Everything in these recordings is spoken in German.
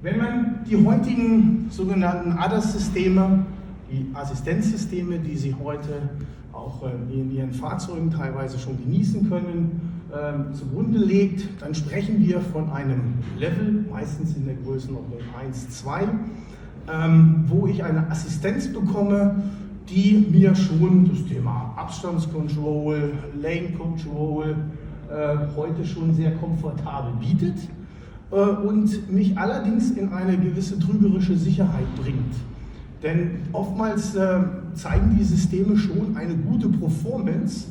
Wenn man die heutigen sogenannten ADAS-Systeme, die Assistenzsysteme, die Sie heute auch in Ihren Fahrzeugen teilweise schon genießen können, zugrunde legt, dann sprechen wir von einem Level, meistens in der Größenordnung 1, 2, wo ich eine Assistenz bekomme, die mir schon das Thema Abstandscontrol, Lane Control heute schon sehr komfortabel bietet und mich allerdings in eine gewisse trügerische Sicherheit bringt. Denn oftmals zeigen die Systeme schon eine gute Performance.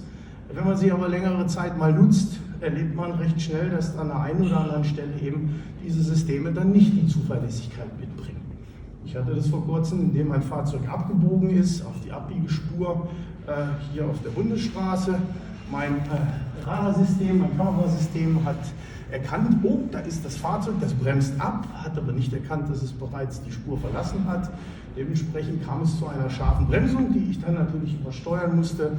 Wenn man sie aber längere Zeit mal nutzt, erlebt man recht schnell, dass an der einen oder anderen Stelle eben diese Systeme dann nicht die Zuverlässigkeit mitbringen. Ich hatte das vor kurzem, indem mein Fahrzeug abgebogen ist auf die Abbiegespur hier auf der Bundesstraße. Mein Radarsystem, mein Kamerasystem hat erkannt, oh, da ist das Fahrzeug, das bremst ab, hat aber nicht erkannt, dass es bereits die Spur verlassen hat. Dementsprechend kam es zu einer scharfen Bremsung, die ich dann natürlich übersteuern musste,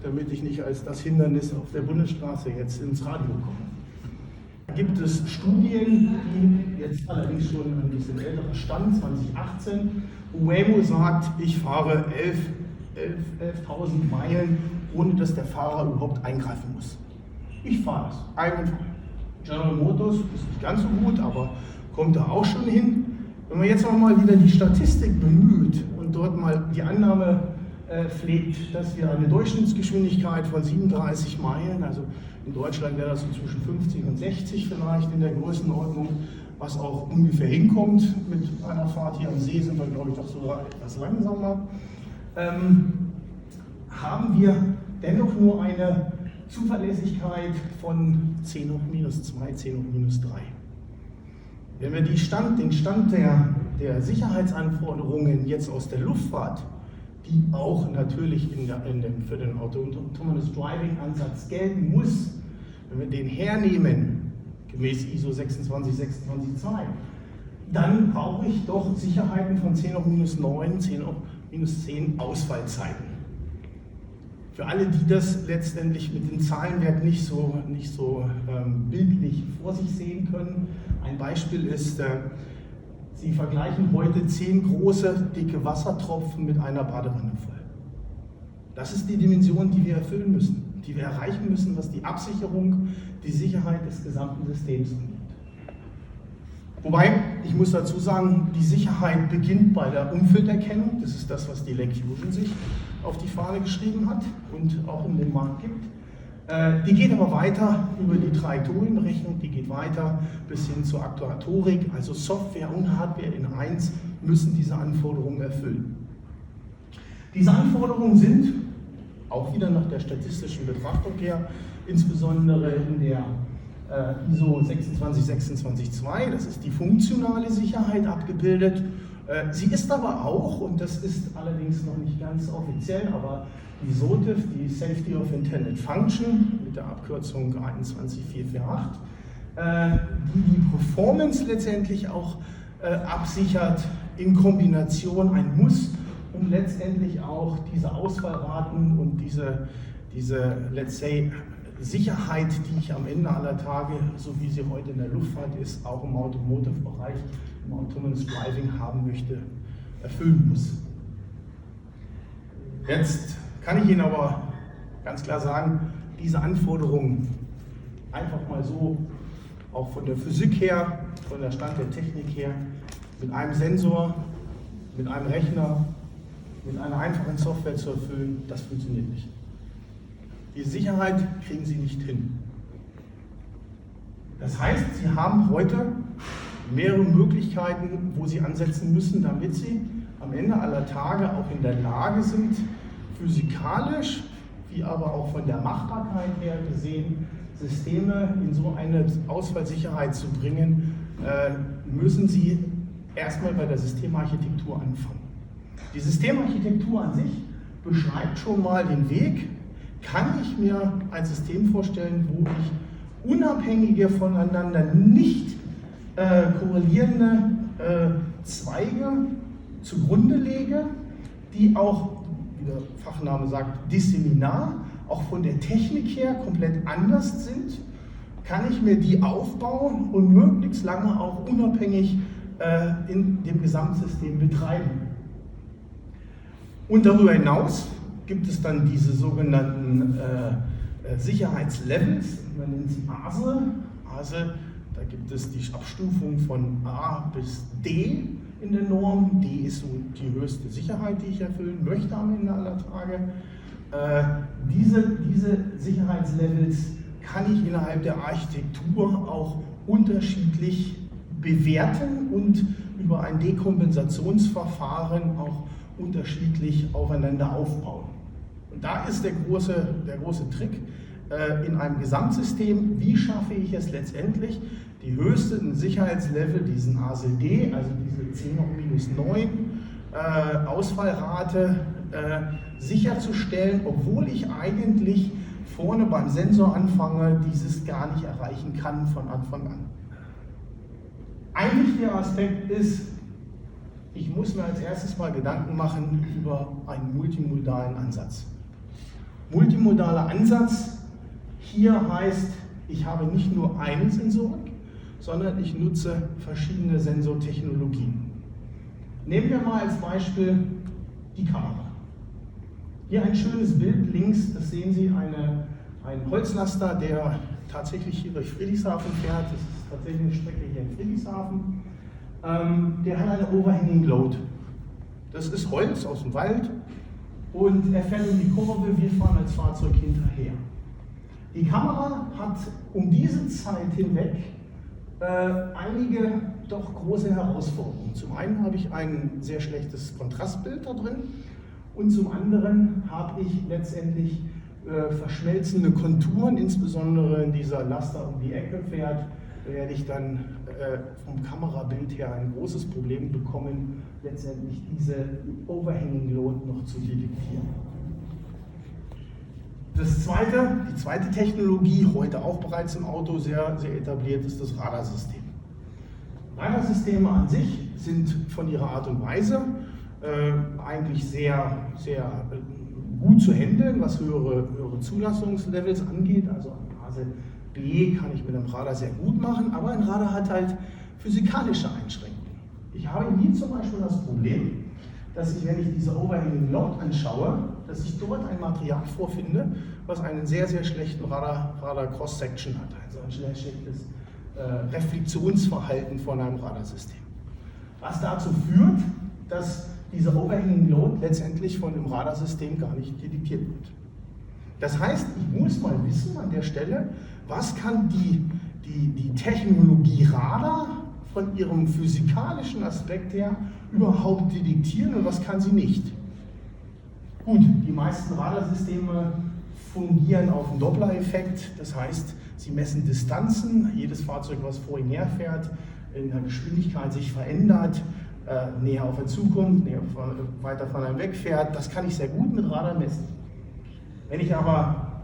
damit ich nicht als das Hindernis auf der Bundesstraße jetzt ins Radio komme. Da gibt es Studien, die jetzt allerdings schon ein bisschen älterer Stand, 2018, wo Waymo sagt, ich fahre 11.000 Meilen, ohne dass der Fahrer überhaupt eingreifen muss. Ich fahre das einfach. General Motors ist nicht ganz so gut, aber kommt da auch schon hin. Wenn man jetzt mal wieder die Statistik bemüht und dort mal die Annahme pflegt, dass wir eine Durchschnittsgeschwindigkeit von 37 Meilen, also in Deutschland wäre das so zwischen 50 und 60 vielleicht in der Größenordnung, was auch ungefähr hinkommt. Mit einer Fahrt hier am See sind wir, glaube ich, doch sogar etwas langsamer. Haben wir dennoch nur eine Zuverlässigkeit von 10 hoch minus 2, 10 hoch minus 3. Wenn wir den Stand der Sicherheitsanforderungen jetzt aus der Luftfahrt, die auch natürlich für den Autonomous Driving Ansatz gelten muss, wenn wir den hernehmen, gemäß ISO 26262, dann brauche ich doch Sicherheiten von 10 hoch minus 9, 10 hoch minus 10 Ausfallzeiten. Für alle, die das letztendlich mit dem Zahlenwerk nicht so bildlich vor sich sehen können, ein Beispiel ist, Sie vergleichen heute 10 große, dicke Wassertropfen mit einer Badewanne voll. Das ist die Dimension, die wir erfüllen müssen, die wir erreichen müssen, was die Absicherung, die Sicherheit des gesamten Systems angeht. Wobei, ich muss dazu sagen, die Sicherheit beginnt bei der Umfelderkennung. Das ist das, was die Lake Fusion sich auf die Fahne geschrieben hat und auch in den Markt gibt. Die geht aber weiter über die Trajektorienberechnung, die geht weiter bis hin zur Aktuatorik, also Software und Hardware in eins müssen diese Anforderungen erfüllen. Diese Anforderungen sind auch wieder nach der statistischen Betrachtung her, insbesondere in der ISO 26262, das ist die funktionale Sicherheit abgebildet. Sie ist aber auch, und das ist allerdings noch nicht ganz offiziell, aber die SOTIF, die Safety of Intended Function, mit der Abkürzung 21448, die Performance letztendlich auch absichert, in Kombination ein Muss, um letztendlich auch diese Ausfallraten und diese let's say, Sicherheit, die ich am Ende aller Tage, so wie sie heute in der Luftfahrt ist, auch im Automotive-Bereich, im Autonomous Driving haben möchte, erfüllen muss. Jetzt kann ich Ihnen aber ganz klar sagen, diese Anforderungen einfach mal so, auch von der Physik her, von der Stand der Technik her, mit einem Sensor, mit einem Rechner, mit einer einfachen Software zu erfüllen, das funktioniert nicht. Die Sicherheit kriegen Sie nicht hin. Das heißt, Sie haben heute mehrere Möglichkeiten, wo Sie ansetzen müssen, damit Sie am Ende aller Tage auch in der Lage sind, physikalisch, wie aber auch von der Machbarkeit her gesehen, Systeme in so eine Ausfallsicherheit zu bringen, müssen Sie erstmal bei der Systemarchitektur anfangen. Die Systemarchitektur an sich beschreibt schon mal den Weg. Kann ich mir ein System vorstellen, wo ich unabhängige voneinander nicht korrelierende Zweige zugrunde lege, die auch, wie der Fachname sagt, dissimilar, auch von der Technik her komplett anders sind? Kann ich mir die aufbauen und möglichst lange auch unabhängig in dem Gesamtsystem betreiben. Und darüber hinaus gibt es dann diese sogenannten Sicherheitslevels, man nennt sie ASE. ASE, da gibt es die Abstufung von A bis D in der Norm. D ist so die höchste Sicherheit, die ich erfüllen möchte am Ende aller Tage. Diese Sicherheitslevels kann ich innerhalb der Architektur auch unterschiedlich bewerten und über ein Dekompensationsverfahren auch unterschiedlich aufeinander aufbauen. Und da ist der große Trick in einem Gesamtsystem, wie schaffe ich es letztendlich, die höchsten Sicherheitslevel, diesen ASLD, also diese 10 hoch -9 Ausfallrate, sicherzustellen, obwohl ich eigentlich vorne beim Sensor anfange, dieses gar nicht erreichen kann von Anfang an. Ein wichtiger Aspekt ist, ich muss mir als erstes mal Gedanken machen über einen multimodalen Ansatz. Multimodaler Ansatz hier heißt, ich habe nicht nur eine Sensorik, sondern ich nutze verschiedene Sensortechnologien. Nehmen wir mal als Beispiel die Kamera. Hier ein schönes Bild links, das sehen Sie, ein Holzlaster, der tatsächlich hier durch Friedrichshafen fährt. Das ist tatsächlich eine Strecke hier in Friedrichshafen. Der hat eine Overhanging Load. Das ist Holz aus dem Wald und er fährt um die Kurve, wir fahren als Fahrzeug hinterher. Die Kamera hat um diese Zeit hinweg einige doch große Herausforderungen. Zum einen habe ich ein sehr schlechtes Kontrastbild da drin und zum anderen habe ich letztendlich verschmelzende Konturen, insbesondere in dieser Laster um die Ecke fährt, werde ich dann vom Kamerabild her ein großes Problem bekommen, letztendlich diese Overhanging Load noch zu detektieren. Die zweite Technologie, heute auch bereits im Auto sehr etabliert, ist das Radarsystem. Radarsysteme an sich sind von ihrer Art und Weise eigentlich sehr gut zu handeln, was höhere Zulassungslevels angeht. Also ein Phase B kann ich mit einem Radar sehr gut machen, aber ein Radar hat halt physikalische Einschränkungen. Ich habe hier zum Beispiel das Problem, dass ich, wenn ich diese Overhanging Load anschaue, dass ich dort ein Material vorfinde, was einen sehr schlechten Radar-Cross-Section hat, also ein sehr schlechtes Reflexionsverhalten von einem Radarsystem. Was dazu führt, dass diese Overhanging Load letztendlich von dem Radarsystem gar nicht detektiert wird. Das heißt, ich muss mal wissen an der Stelle, was kann die Technologie Radar von ihrem physikalischen Aspekt her überhaupt detektieren und was kann sie nicht. Gut, die meisten Radarsysteme fungieren auf einen Doppler-Effekt, das heißt, sie messen Distanzen, jedes Fahrzeug, was vor ihnen herfährt, in der Geschwindigkeit sich verändert, näher auf einen zukommt, weiter von einem wegfährt, das kann ich sehr gut mit Radar messen. Wenn ich aber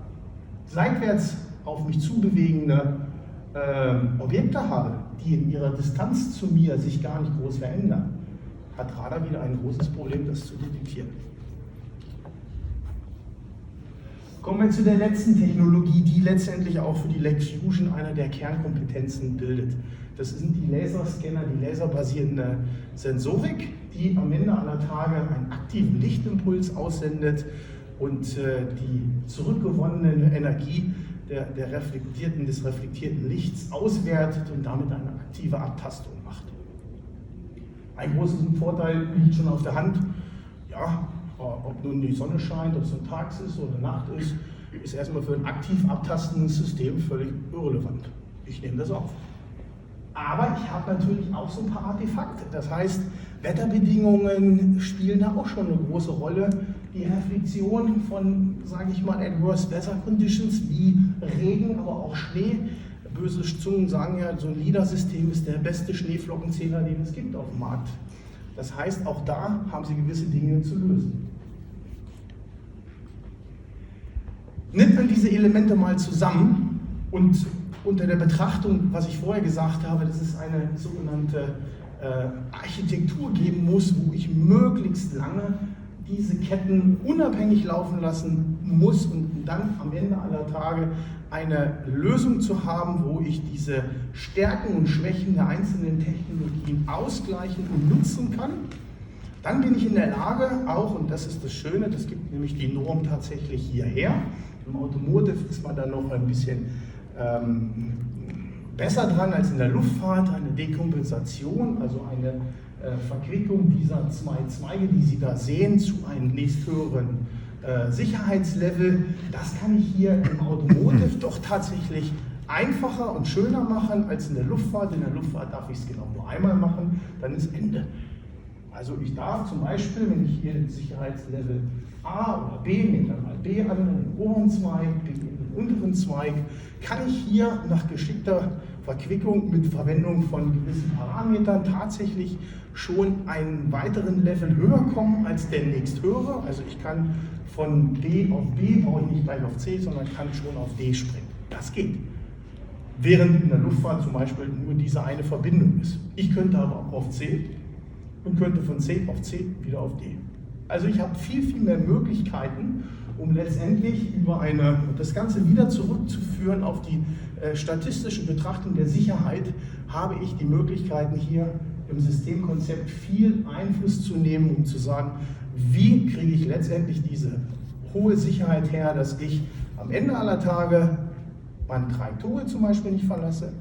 seitwärts auf mich zubewegende Objekte habe, die in ihrer Distanz zu mir sich gar nicht groß verändern, hat Radar wieder ein großes Problem, das zu detektieren. Kommen wir zu der letzten Technologie, die letztendlich auch für die Lake Fusion eine der Kernkompetenzen bildet. Das sind die Laserscanner, die laserbasierende Sensorik, die am Ende aller Tage einen aktiven Lichtimpuls aussendet und die zurückgewonnene Energie des reflektierten Lichts auswertet und damit eine aktive Abtastung macht. Ein großer Vorteil liegt schon auf der Hand. Ja, ob nun die Sonne scheint, ob es ein Tag ist oder Nacht ist erstmal für ein aktiv abtastendes System völlig irrelevant. Ich nehme das auf. Aber ich habe natürlich auch so ein paar Artefakte. Das heißt, Wetterbedingungen spielen da auch schon eine große Rolle. Die Reflexion von, sage ich mal, Adverse Weather Conditions wie Regen, aber auch Schnee. Böse Zungen sagen ja, so ein LIDAR-System ist der beste Schneeflockenzähler, den es gibt auf dem Markt. Das heißt, auch da haben Sie gewisse Dinge zu lösen. Nimmt man diese Elemente mal zusammen und unter der Betrachtung, was ich vorher gesagt habe, dass es eine sogenannte Architektur geben muss, wo ich möglichst lange diese Ketten unabhängig laufen lassen muss und dann am Ende aller Tage eine Lösung zu haben, wo ich diese Stärken und Schwächen der einzelnen Technologien ausgleichen und nutzen kann. Dann bin ich in der Lage, auch, und das ist das Schöne, das gibt nämlich die Norm tatsächlich hierher. Im Automotive ist man dann noch ein bisschen besser dran als in der Luftfahrt, eine Dekompensation, also eine Verquickung dieser zwei Zweige, die Sie da sehen, zu einem nächsthöheren Sicherheitslevel. Das kann ich hier im Automotive doch tatsächlich einfacher und schöner machen als in der Luftfahrt. In der Luftfahrt darf ich es genau nur einmal machen, dann ist Ende. Also ich darf zum Beispiel, wenn ich hier Sicherheitslevel A oder B, nehme dann mal B an, den oberen Zweig, B in den unteren Zweig, kann ich hier nach geschickter Verquickung mit Verwendung von gewissen Parametern tatsächlich schon einen weiteren Level höher kommen als der nächsthöhere. Also ich kann von D auf B, brauche ich nicht gleich auf C, sondern kann schon auf D springen. Das geht. Während in der Luftfahrt zum Beispiel nur diese eine Verbindung ist. Ich könnte aber auch auf C und könnte von C auf C wieder auf D. Also ich habe viel, viel mehr Möglichkeiten, um letztendlich über das Ganze wieder zurückzuführen auf die statistische Betrachtung der Sicherheit, habe ich die Möglichkeiten hier im Systemkonzept viel Einfluss zu nehmen, um zu sagen, wie kriege ich letztendlich diese hohe Sicherheit her, dass ich am Ende aller Tage meine Trajektorie zum Beispiel nicht verlasse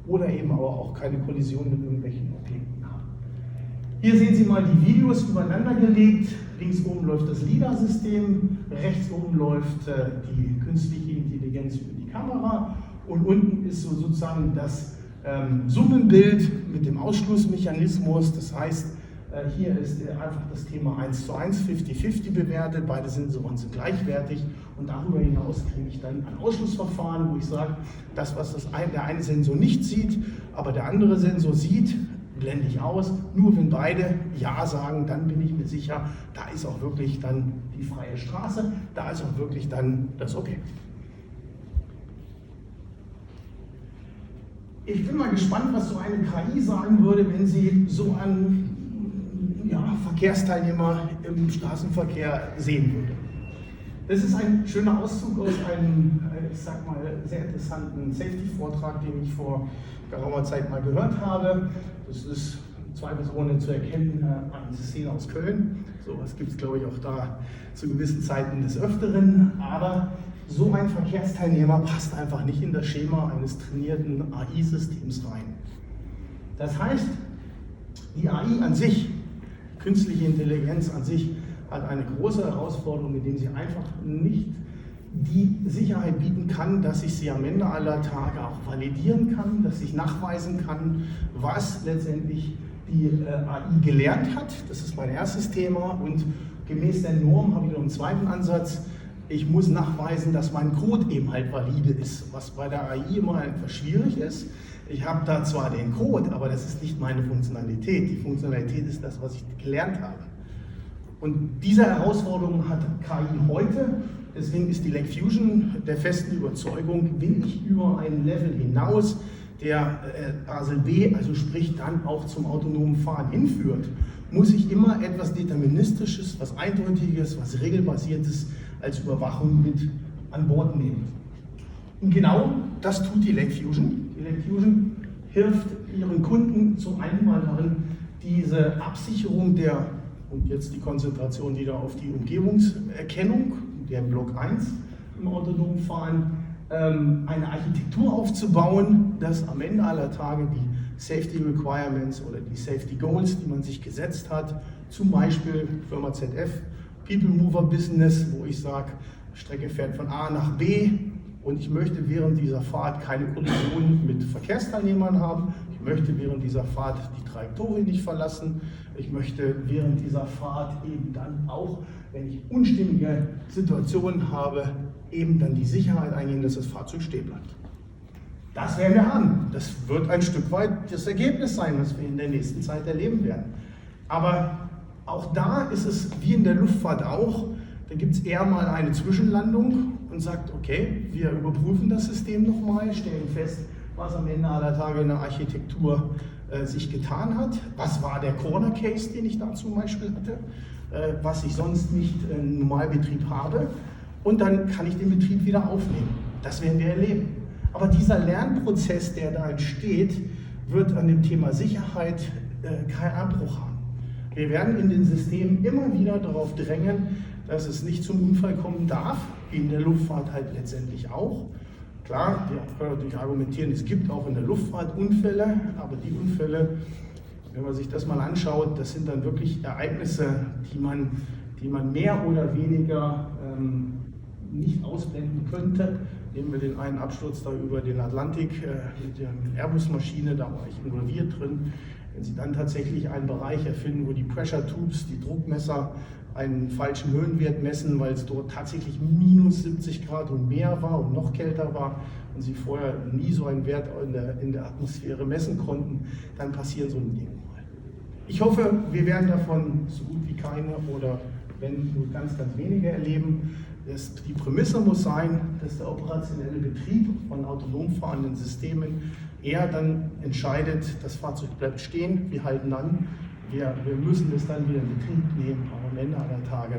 oder eben aber auch keine Kollision mit irgendwelchen Objekten habe. Hier sehen Sie mal die Videos übereinander gelegt. Links oben läuft das LiDAR-System, rechts oben läuft die künstliche Intelligenz über die Kamera und unten ist sozusagen das Summenbild mit dem Ausschlussmechanismus. Das heißt, hier ist einfach das Thema 1:1, 50-50 bewertet, beide Sensoren sind gleichwertig und darüber hinaus kriege ich dann ein Ausschlussverfahren, wo ich sage, das, was der eine Sensor nicht sieht, aber der andere Sensor sieht, blende ich aus. Nur wenn beide Ja sagen, dann bin ich mir sicher, da ist auch wirklich dann die freie Straße, da ist auch wirklich dann das Objekt. Ich bin mal gespannt, was so eine KI sagen würde, wenn sie so einen Verkehrsteilnehmer im Straßenverkehr sehen würde. Das ist ein schöner Auszug aus einem, ich sag mal, sehr interessanten Safety-Vortrag, den ich vor geraumer Zeit mal gehört habe. Das ist zweifelsohne zu erkennen, eine Szene aus Köln. Sowas gibt es, glaube ich, auch da zu gewissen Zeiten des Öfteren. Aber so ein Verkehrsteilnehmer passt einfach nicht in das Schema eines trainierten AI-Systems rein. Das heißt, die AI an sich, künstliche Intelligenz an sich, hat eine große Herausforderung, indem sie einfach nicht die Sicherheit bieten kann, dass ich sie am Ende aller Tage auch validieren kann, dass ich nachweisen kann, was letztendlich die AI gelernt hat. Das ist mein erstes Thema und gemäß der Norm habe ich noch einen zweiten Ansatz. Ich muss nachweisen, dass mein Code eben halt valide ist, was bei der AI immer etwas schwierig ist. Ich habe da zwar den Code, aber das ist nicht meine Funktionalität. Die Funktionalität ist das, was ich gelernt habe. Und diese Herausforderung hat KI heute. Deswegen ist die Lake Fusion der festen Überzeugung, will ich über ein Level hinaus, der Basel B, also sprich dann auch zum autonomen Fahren hinführt, muss ich immer etwas Deterministisches, was Eindeutiges, was Regelbasiertes als Überwachung mit an Bord nehmen. Und genau das tut die Lake Fusion. Die Lake Fusion hilft ihren Kunden zum einen mal darin, diese Absicherung und jetzt die Konzentration wieder auf die Umgebungserkennung, der Block 1 im autonomen Fahren, eine Architektur aufzubauen, dass am Ende aller Tage die Safety Requirements oder die Safety Goals, die man sich gesetzt hat, zum Beispiel Firma ZF, People Mover Business, wo ich sage, Strecke fährt von A nach B und ich möchte während dieser Fahrt keine Kollision mit Verkehrsteilnehmern haben. Ich möchte während dieser Fahrt die Trajektorie nicht verlassen. Ich möchte während dieser Fahrt eben dann auch, wenn ich unstimmige Situationen habe, eben dann die Sicherheit eingehen, dass das Fahrzeug stehen bleibt. Das werden wir haben. Das wird ein Stück weit das Ergebnis sein, was wir in der nächsten Zeit erleben werden. Aber auch da ist es wie in der Luftfahrt auch, da gibt es eher mal eine Zwischenlandung und sagt, okay, wir überprüfen das System nochmal, stellen fest, was am Ende aller Tage in der Architektur sich getan hat. Was war der Corner Case, den ich da zum Beispiel hatte, was ich sonst nicht im Normalbetrieb habe. Und dann kann ich den Betrieb wieder aufnehmen. Das werden wir erleben. Aber dieser Lernprozess, der da entsteht, wird an dem Thema Sicherheit keinen Abbruch haben. Wir werden in den Systemen immer wieder darauf drängen, dass es nicht zum Unfall kommen darf, in der Luftfahrt halt letztendlich auch. Klar, wir können natürlich argumentieren, es gibt auch in der Luftfahrt Unfälle, aber die Unfälle, wenn man sich das mal anschaut, das sind dann wirklich Ereignisse, die man mehr oder weniger nicht ausblenden könnte. Nehmen wir den einen Absturz da über den Atlantik mit der Airbus-Maschine, da war ich involviert drin. Wenn Sie dann tatsächlich einen Bereich erfinden, wo die Pressure Tubes, die Druckmesser, einen falschen Höhenwert messen, weil es dort tatsächlich minus 70 Grad und mehr war und noch kälter war und Sie vorher nie so einen Wert in der Atmosphäre messen konnten, dann passieren so Dinge mal. Ich hoffe, wir werden davon so gut wie keine oder wenn nur ganz, ganz wenige erleben. Die Prämisse muss sein, dass der operationelle Betrieb von autonom fahrenden Systemen eher dann entscheidet, das Fahrzeug bleibt stehen, wir halten an, wir müssen es dann wieder in Betrieb nehmen, aber am Ende aller Tage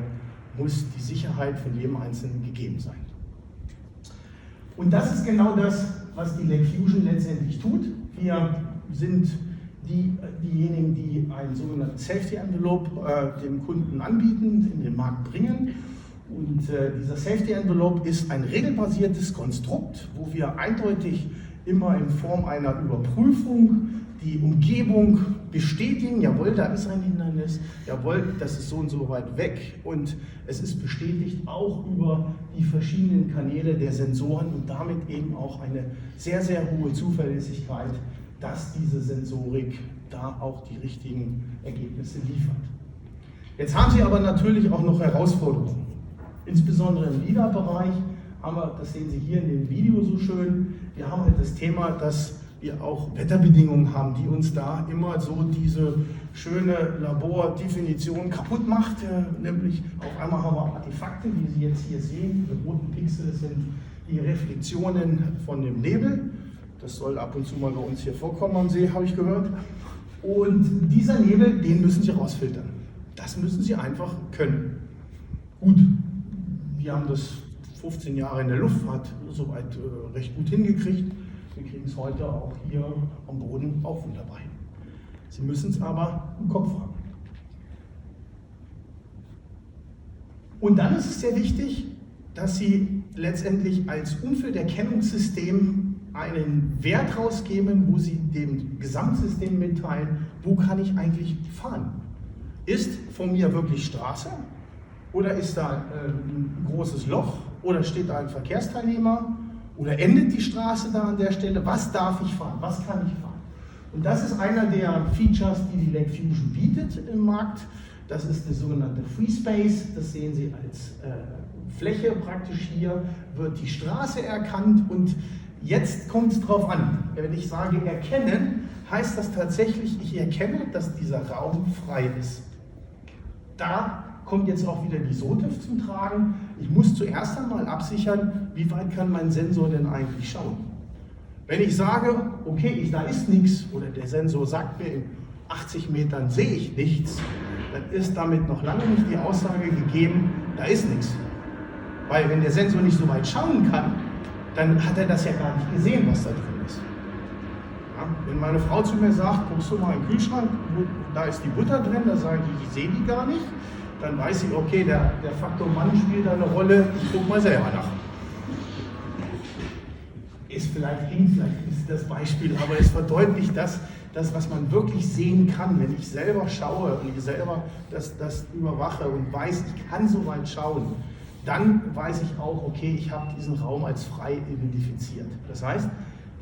muss die Sicherheit von jedem Einzelnen gegeben sein. Und das ist genau das, was die Lake Fusion letztendlich tut. Wir sind diejenigen, die ein sogenanntes Safety Envelope dem Kunden anbieten, in den Markt bringen. Und dieser Safety Envelope ist ein regelbasiertes Konstrukt, wo wir eindeutig immer in Form einer Überprüfung die Umgebung bestätigen, jawohl, da ist ein Hindernis, jawohl, das ist so und so weit weg und es ist bestätigt auch über die verschiedenen Kanäle der Sensoren und damit eben auch eine sehr, sehr hohe Zuverlässigkeit, dass diese Sensorik da auch die richtigen Ergebnisse liefert. Jetzt haben Sie aber natürlich auch noch Herausforderungen. Insbesondere im LiDAR-Bereich haben wir, das sehen Sie hier in dem Video so schön, wir haben halt das Thema, dass wir auch Wetterbedingungen haben, die uns da immer so diese schöne Labordefinition kaputt macht. Nämlich auf einmal haben wir Artefakte, wie Sie jetzt hier sehen, die roten Pixel sind die Reflexionen von dem Nebel. Das soll ab und zu mal bei uns hier vorkommen am See, habe ich gehört. Und dieser Nebel, den müssen Sie rausfiltern. Das müssen Sie einfach können. Gut, wir haben das 15 Jahre in der Luftfahrt soweit recht gut hingekriegt. Wir kriegen es heute auch hier am Boden auch wunderbar hin. Sie müssen es aber im Kopf haben. Und dann ist es sehr wichtig, dass Sie letztendlich als Umfelderkennungssystem einen Wert rausgeben, wo Sie dem Gesamtsystem mitteilen, wo kann ich eigentlich fahren? Ist vor mir wirklich Straße? Oder ist da ein großes Loch? Oder steht da ein Verkehrsteilnehmer? Oder endet die Straße da an der Stelle? Was darf ich fahren? Was kann ich fahren? Und das ist einer der Features, die die Lake Fusion bietet im Markt. Das ist der sogenannte Free Space. Das sehen Sie als Fläche praktisch hier. Wird die Straße erkannt und jetzt kommt es drauf an. Wenn ich sage erkennen, heißt das tatsächlich, ich erkenne, dass dieser Raum frei ist. Da kommt jetzt auch wieder die SOTIF zum Tragen. Ich muss zuerst einmal absichern, wie weit kann mein Sensor denn eigentlich schauen. Wenn ich sage, okay, da ist nichts oder der Sensor sagt mir, in 80 Metern sehe ich nichts, dann ist damit noch lange nicht die Aussage gegeben, da ist nichts. Weil wenn der Sensor nicht so weit schauen kann, dann hat er das ja gar nicht gesehen, was da drin ist. Ja, wenn meine Frau zu mir sagt, guckst du mal im Kühlschrank, da ist die Butter drin, da sage ich sehe die gar nicht. Dann weiß ich, okay, der Faktor Mann spielt da eine Rolle, ich gucke mal selber nach. Vielleicht ist das Beispiel, aber es verdeutlicht das, was man wirklich sehen kann, wenn ich selber schaue und ich selber das überwache und weiß, ich kann so weit schauen, dann weiß ich auch, okay, ich habe diesen Raum als frei identifiziert. Das heißt,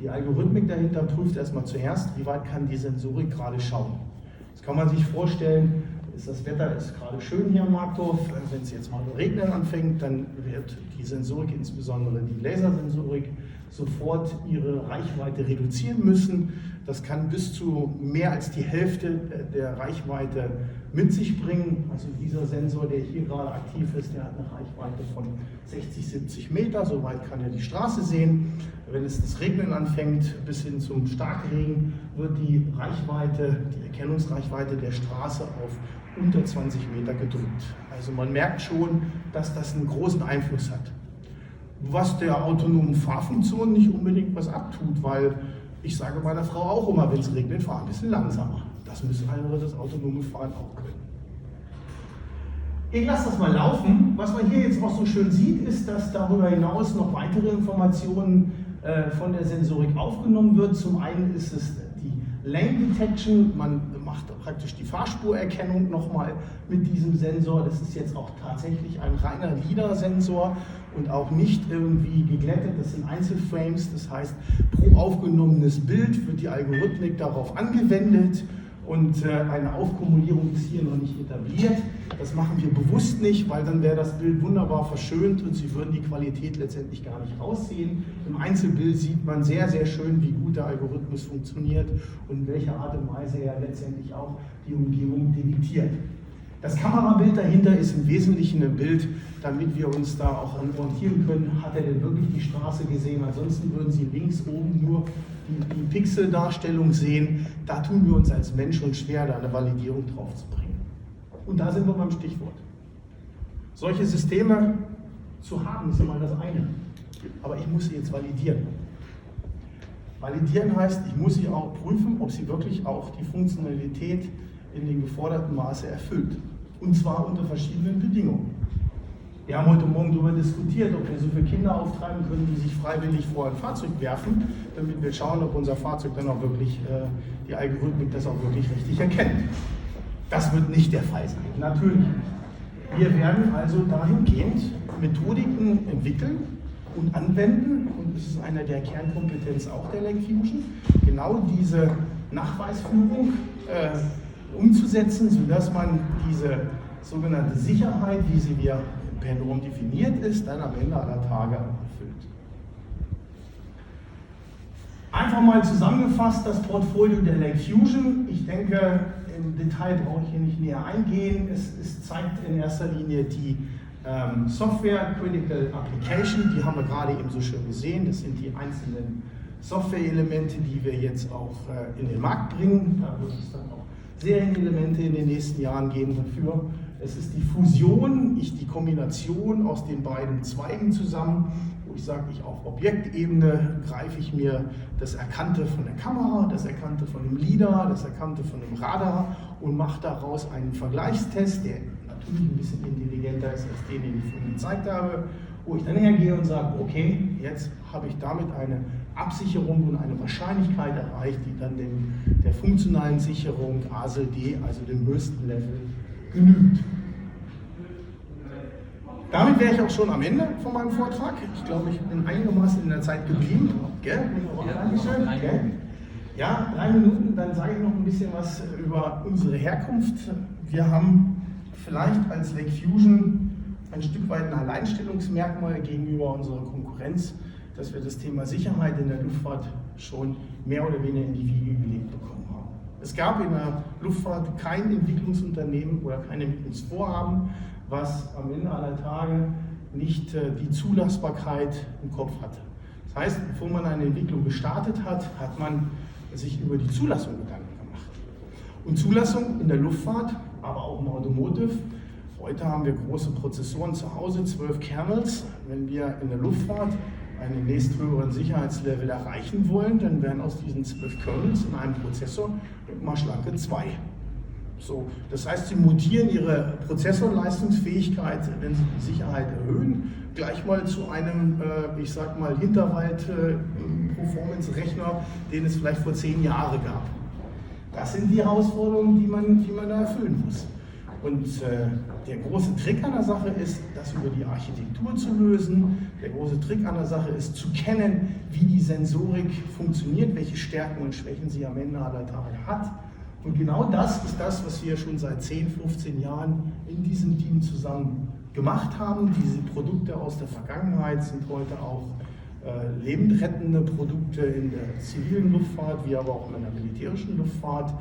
die Algorithmik dahinter prüft erstmal zuerst, wie weit kann die Sensorik gerade schauen. Das kann man sich vorstellen, das Wetter ist gerade schön hier in Markdorf. Wenn es jetzt mal regnen anfängt, dann wird die Sensorik, insbesondere die Lasersensorik, sofort ihre Reichweite reduzieren müssen. Das kann bis zu mehr als die Hälfte der Reichweite mit sich bringen. Also dieser Sensor, der hier gerade aktiv ist, der hat eine Reichweite von 60, 70 Meter. Soweit kann er die Straße sehen. Wenn es das Regnen anfängt, bis hin zum Starkregen, wird die Reichweite, die Erkennungsreichweite der Straße auf unter 20 Meter gedrückt. Also man merkt schon, dass das einen großen Einfluss hat. Was der autonomen Fahrfunktion nicht unbedingt was abtut, weil ich sage meiner Frau auch immer, wenn es regnet, fahr ein bisschen langsamer. Das müssen das autonome Fahren auch können. Ich lasse das mal laufen. Was man hier jetzt auch so schön sieht, ist, dass darüber hinaus noch weitere Informationen von der Sensorik aufgenommen wird. Zum einen ist es die Lane Detection, man macht praktisch die Fahrspurerkennung nochmal mit diesem Sensor. Das ist jetzt auch tatsächlich ein reiner LiDAR-Sensor und auch nicht irgendwie geglättet, das sind Einzelframes, das heißt, pro aufgenommenes Bild wird die Algorithmik darauf angewendet und eine Aufkumulierung ist hier noch nicht etabliert. Das machen wir bewusst nicht, weil dann wäre das Bild wunderbar verschönt und Sie würden die Qualität letztendlich gar nicht raussehen. Im Einzelbild sieht man sehr, sehr schön, wie gut der Algorithmus funktioniert und in welcher Art und Weise er letztendlich auch die Umgebung detektiert. Das Kamerabild dahinter ist im Wesentlichen ein Bild, damit wir uns da auch orientieren können, hat er denn wirklich die Straße gesehen? Ansonsten würden Sie links oben nur die Pixeldarstellung sehen. Da tun wir uns als Mensch schon schwer, da eine Validierung drauf zu bringen. Und da sind wir beim Stichwort. Solche Systeme zu haben, ist ja mal das eine. Aber ich muss sie jetzt validieren. Validieren heißt, ich muss sie auch prüfen, ob sie wirklich auch die Funktionalität in dem geforderten Maße erfüllt. Und zwar unter verschiedenen Bedingungen. Wir haben heute Morgen darüber diskutiert, ob wir so viele Kinder auftreiben können, die sich freiwillig vor ein Fahrzeug werfen, damit wir schauen, ob unser Fahrzeug dann auch wirklich, die Algorithmik das auch wirklich richtig erkennt. Das wird nicht der Fall sein, natürlich nicht. Wir werden also dahingehend Methodiken entwickeln und anwenden, und das ist einer der Kernkompetenzen auch der Lake Fusion, genau diese Nachweisführung umzusetzen, sodass man diese sogenannte Sicherheit, wie sie wir per Norm definiert ist, dann am Ende aller Tage erfüllt. Einfach mal zusammengefasst das Portfolio der Lake Fusion. Ich denke, im Detail brauche ich hier nicht näher eingehen. Es zeigt in erster Linie die Software Critical Application, die haben wir gerade eben so schön gesehen. Das sind die einzelnen Software-Elemente, die wir jetzt auch in den Markt bringen. Da wird es dann auch Serienelemente in den nächsten Jahren geben dafür. Es ist die Fusion, die Kombination aus den beiden Zweigen zusammen, wo ich sage, auf Objektebene greife ich mir das Erkannte von der Kamera, das Erkannte von dem LiDAR, das Erkannte von dem Radar und mache daraus einen Vergleichstest, der natürlich ein bisschen intelligenter ist als den ich vorhin gezeigt habe, wo ich dann hergehe und sage, okay, jetzt habe ich damit eine Absicherung und eine Wahrscheinlichkeit erreicht, die dann der funktionalen Sicherung ASIL-D, also dem höchsten Level, genügt. Damit wäre ich auch schon am Ende von meinem Vortrag. Ich glaube, ich bin einigermaßen in der Zeit geblieben. Gell? Dankeschön. Gell? Ja, 3 Minuten, dann sage ich noch ein bisschen was über unsere Herkunft. Wir haben vielleicht als Lake Fusion ein Stück weit ein Alleinstellungsmerkmal gegenüber unserer Konkurrenz, dass wir das Thema Sicherheit in der Luftfahrt schon mehr oder weniger in die Wiege gelegt bekommen haben. Es gab in der Luftfahrt kein Entwicklungsunternehmen oder kein Entwicklungsvorhaben, was am Ende aller Tage nicht die Zulassbarkeit im Kopf hatte. Das heißt, bevor man eine Entwicklung gestartet hat, hat man sich über die Zulassung Gedanken gemacht. Und Zulassung in der Luftfahrt, aber auch im Automotive. Heute haben wir große Prozessoren zu Hause, 12 Kernels. Wenn wir in der Luftfahrt einen nächsthöheren Sicherheitslevel erreichen wollen, dann werden aus diesen 12 Kernels in einem Prozessor immer schlanke 2. So, das heißt, sie mutieren ihre Prozessorleistungsfähigkeit, wenn sie die Sicherheit erhöhen, gleich mal zu einem, ich sag mal, Hinterwald-Performance-Rechner, den es vielleicht vor 10 Jahren gab. Das sind die Herausforderungen, die man da erfüllen muss. Und der große Trick an der Sache ist, das über die Architektur zu lösen. Der große Trick an der Sache ist, zu kennen, wie die Sensorik funktioniert, welche Stärken und Schwächen sie am Ende aller Tage hat. Und genau das ist das, was wir schon seit 10, 15 Jahren in diesem Team zusammen gemacht haben. Diese Produkte aus der Vergangenheit sind heute auch lebendrettende Produkte in der zivilen Luftfahrt, wie aber auch in der militärischen Luftfahrt.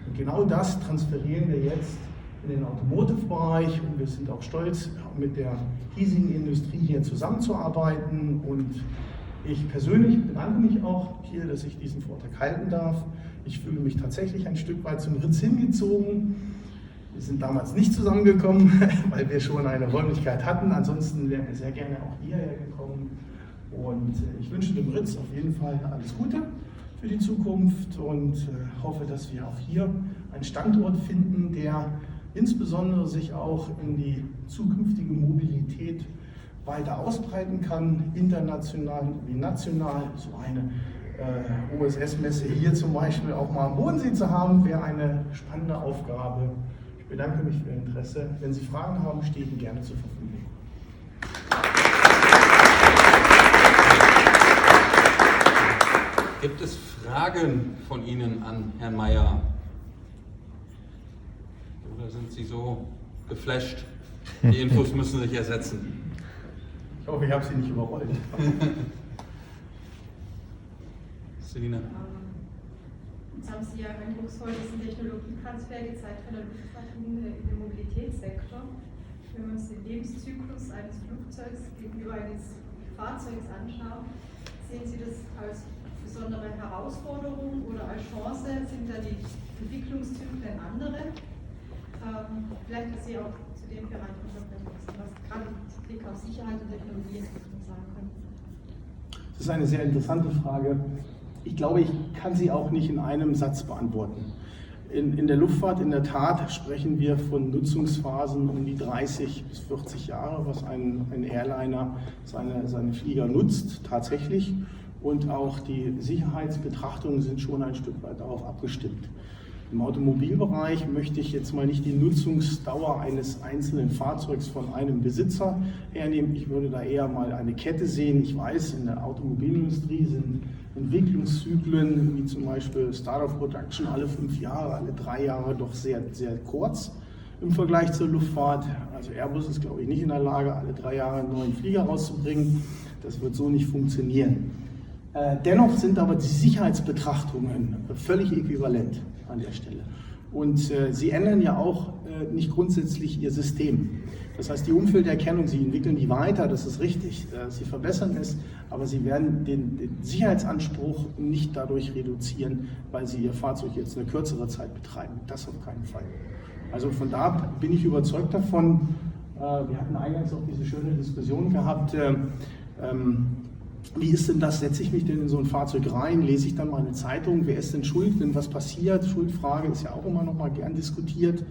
Und genau das transferieren wir jetzt in den Automotive-Bereich und wir sind auch stolz, mit der hiesigen Industrie hier zusammenzuarbeiten. Und ich persönlich bedanke mich auch hier, dass ich diesen Vortrag halten darf. Ich fühle mich tatsächlich ein Stück weit zum Ritz hingezogen. Wir sind damals nicht zusammengekommen, weil wir schon eine Räumlichkeit hatten. Ansonsten wären wir sehr gerne auch hierher gekommen. Und ich wünsche dem Ritz auf jeden Fall alles Gute für die Zukunft und hoffe, dass wir auch hier einen Standort finden, der insbesondere sich auch in die zukünftige Mobilität weiter ausbreiten kann, international wie national. So eine OSS-Messe hier zum Beispiel auch mal am Bodensee zu haben, wäre eine spannende Aufgabe. Ich bedanke mich für Ihr Interesse. Wenn Sie Fragen haben, stehe ich Ihnen gerne zur Verfügung. Gibt es Fragen von Ihnen an Herrn Meyer? Oder sind Sie so geflasht? Die Infos müssen sich ersetzen. Ich hoffe, ich habe Sie nicht überrollt. Selina. Jetzt haben Sie ja eindrucksvoll diesen Technologietransfer gezeigt von der Luftfahrt in den Mobilitätssektor. Wenn wir uns den Lebenszyklus eines Flugzeugs gegenüber eines Fahrzeugs anschauen, sehen Sie das als besondere Herausforderung oder als Chance? Sind da die Entwicklungszyklen andere? Vielleicht, dass Sie auch zu dem Bereich unterbrechen, was gerade mit Blick auf Sicherheit und Technologieentwicklung sagen können. Das ist eine sehr interessante Frage. Ich glaube, ich kann sie auch nicht in einem Satz beantworten. In der Luftfahrt in der Tat sprechen wir von Nutzungsphasen um die 30 bis 40 Jahre, was ein Airliner seine Flieger nutzt tatsächlich. Und auch die Sicherheitsbetrachtungen sind schon ein Stück weit darauf abgestimmt. Im Automobilbereich möchte ich jetzt mal nicht die Nutzungsdauer eines einzelnen Fahrzeugs von einem Besitzer hernehmen. Ich würde da eher mal eine Kette sehen. Ich weiß, in der Automobilindustrie sind Entwicklungszyklen, wie zum Beispiel Start of Production, alle 5 Jahre, alle 3 Jahre doch sehr, sehr kurz im Vergleich zur Luftfahrt. Also Airbus ist, glaube ich, nicht in der Lage, alle 3 Jahre einen neuen Flieger rauszubringen. Das wird so nicht funktionieren. Dennoch sind aber die Sicherheitsbetrachtungen völlig äquivalent an der Stelle. Und sie ändern ja auch nicht grundsätzlich ihr System. Das heißt, die Umfelderkennung, sie entwickeln die weiter, das ist richtig, sie verbessern es, aber sie werden den Sicherheitsanspruch nicht dadurch reduzieren, weil sie ihr Fahrzeug jetzt eine kürzere Zeit betreiben. Das auf keinen Fall. Also von da bin ich überzeugt davon, wir hatten eingangs auch diese schöne Diskussion gehabt, wie ist denn das, setze ich mich denn in so ein Fahrzeug rein, lese ich dann mal eine Zeitung, wer ist denn schuld, wenn was passiert? Schuldfrage ist ja auch immer noch mal gern diskutiert,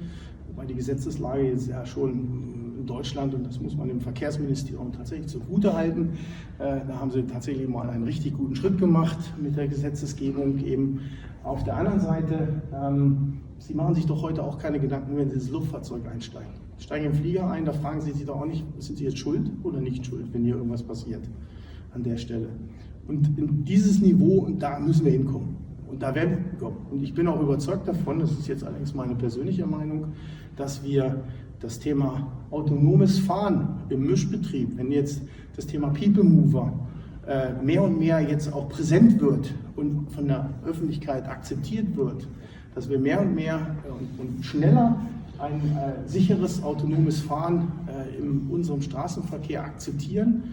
wobei die Gesetzeslage jetzt ja schon in Deutschland, und das muss man dem Verkehrsministerium tatsächlich zugute halten, da haben sie tatsächlich mal einen richtig guten Schritt gemacht mit der Gesetzesgebung eben. Auf der anderen Seite, Sie machen sich doch heute auch keine Gedanken, wenn Sie ins Luftfahrzeug einsteigen. Steigen im Flieger ein, da fragen Sie sich doch auch nicht, sind Sie jetzt schuld oder nicht schuld, wenn hier irgendwas passiert an der Stelle. Und in dieses Niveau, und da müssen wir hinkommen. Und da werden wir hinkommen. Und ich bin auch überzeugt davon, das ist jetzt allerdings meine persönliche Meinung, dass wir das Thema autonomes Fahren im Mischbetrieb, wenn jetzt das Thema People Mover mehr und mehr jetzt auch präsent wird und von der Öffentlichkeit akzeptiert wird, dass wir mehr und mehr und schneller ein sicheres autonomes Fahren in unserem Straßenverkehr akzeptieren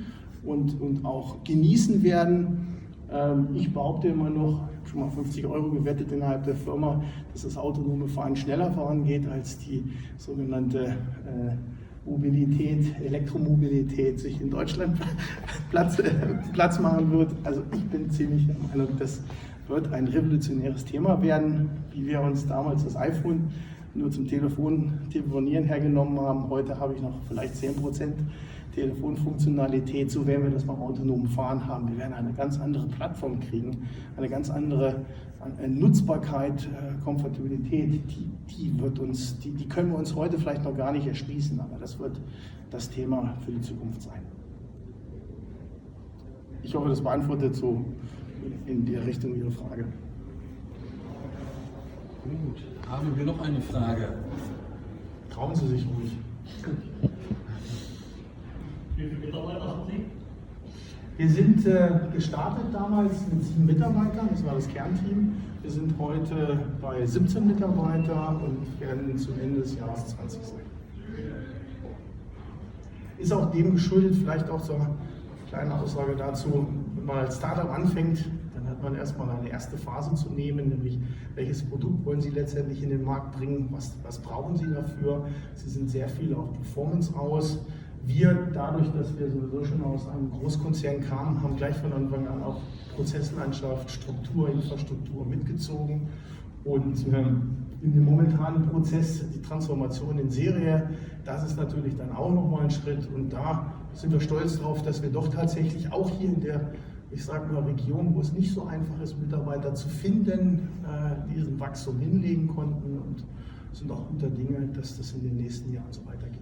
und auch genießen werden. Ich behaupte immer noch, ich habe schon mal 50 € gewettet innerhalb der Firma, dass das autonome Fahren schneller vorangeht als die sogenannte Mobilität, Elektromobilität sich in Deutschland Platz machen wird. Also ich bin ziemlich der Meinung, das wird ein revolutionäres Thema werden, wie wir uns damals das iPhone nur zum Telefonieren hergenommen haben. Heute habe ich noch vielleicht 10% Telefonfunktionalität, so werden wir das beim autonomen Fahren haben. Wir werden eine ganz andere Plattform kriegen, eine ganz andere Nutzbarkeit, Komfortabilität, die können wir uns heute vielleicht noch gar nicht erschließen, aber das wird das Thema für die Zukunft sein. Ich hoffe, das beantwortet so in der Richtung Ihre Frage. Gut, haben wir noch eine Frage? Trauen Sie sich ruhig. Wie viele Mitarbeiter haben Sie? Wir sind gestartet damals mit 7 Mitarbeitern, das war das Kernteam. Wir sind heute bei 17 Mitarbeitern und werden zum Ende des Jahres 20 sein. Ist auch dem geschuldet, vielleicht auch so eine kleine Aussage dazu, wenn man als Startup anfängt, dann hat man erstmal eine erste Phase zu nehmen, nämlich welches Produkt wollen Sie letztendlich in den Markt bringen, was brauchen Sie dafür. Sie sind sehr viel auf Performance aus. Wir, dadurch, dass wir sowieso schon aus einem Großkonzern kamen, haben gleich von Anfang an auch Prozesslandschaft, Struktur, Infrastruktur mitgezogen. Und in dem momentanen Prozess, die Transformation in Serie, das ist natürlich dann auch nochmal ein Schritt. Und da sind wir stolz drauf, dass wir doch tatsächlich auch hier in der, ich sage mal, Region, wo es nicht so einfach ist, Mitarbeiter zu finden, diesen Wachstum hinlegen konnten und sind auch guter Dinge, dass das in den nächsten Jahren so weitergeht.